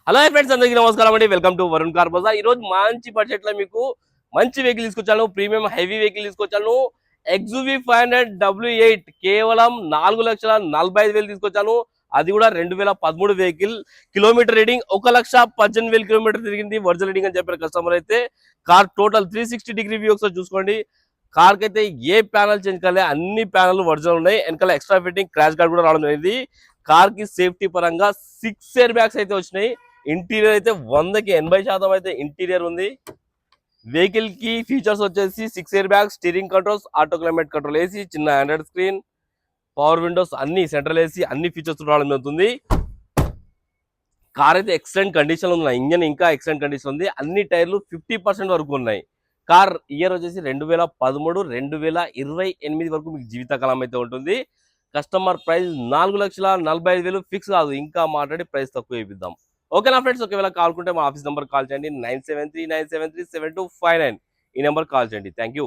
Hello friends, అందరికీ నమస్కారం అండి. Welcome to Varun car bazaar. ఈ రోజు మంచి బడ్జెట్ లో మీకు మంచి వెహికల్ తీసుకొచ్చాను. ప్రీమియం హెవీ వెహికల్ తీసుకొచ్చాను. XUV 500 W8 కేవలం 4,45,000 తీసుకొచ్చాను. అది కూడా 2013 వెహికల్. కిలోమీటర్ రీడింగ్ 1,18,000 కిలోమీటర్ తిరిగింది. ఒరిజినల్ రీడింగ్ అని చెప్పారు కస్టమర్ అయితే. కార్ టోటల్ 360 డిగ్రీ వ్యూ ఒకసారి చూసుకోండి. కార్ కి అయితే ఏ ప్యానల్ చేంజ్ కాలే, అన్ని ప్యానల్ ఒరిజినల్ ఉన్నాయి. వెనకాల ఎక్స్ట్రా ఫిట్టింగ్ క్రాష్ గార్డ్ కూడా రావడం జరిగింది. కార్ కి సేఫ్టీ పరంగా 6 ఎయిర్ బ్యాగ్స్ అయితే వచ్చినాయి. ఇంటీరియర్ అయితే 100కి 80% అయితే ఇంటీరియర్ ఉంది. వెహికల్ కి ఫీచర్స్ వచ్చేసి 6 air bag, steering controls, auto climate control, AC, చిన్న ఆండ్రాయిడ్ స్క్రీన్, పవర్ విండోస్, అన్ని సెంట్రల్ ఏసీ, అన్ని ఫీచర్స్ రావడం జరుగుతుంది. కార్ అయితే ఎక్సలెంట్ కండిషన్ ఉంది. ఇంజన్ ఇంకా ఎక్సలెంట్ కండిషన్ ఉంది. అన్ని టైర్లు 50% వరకు ఉన్నాయి. కార్ ఇయర్ వచ్చేసి 2013, 2028 వరకు మీకు జీవితకాలం అయితే ఉంటుంది. కస్టమర్ ప్రైస్ 4,45,000 ఫిక్స్ కాదు, ఇంకా మాట్లాడి ప్రైస్ తక్కువ ఇప్పిద్దాం. ఓకేనా ఫ్రెండ్స్? ఒకవేళ కాల్కుంటే మా ఆఫీస్ నెంబర్ కాల్ చేయండి. 9739737259. ఈ నెంబర్ కాల్ చేయండి. Thank you.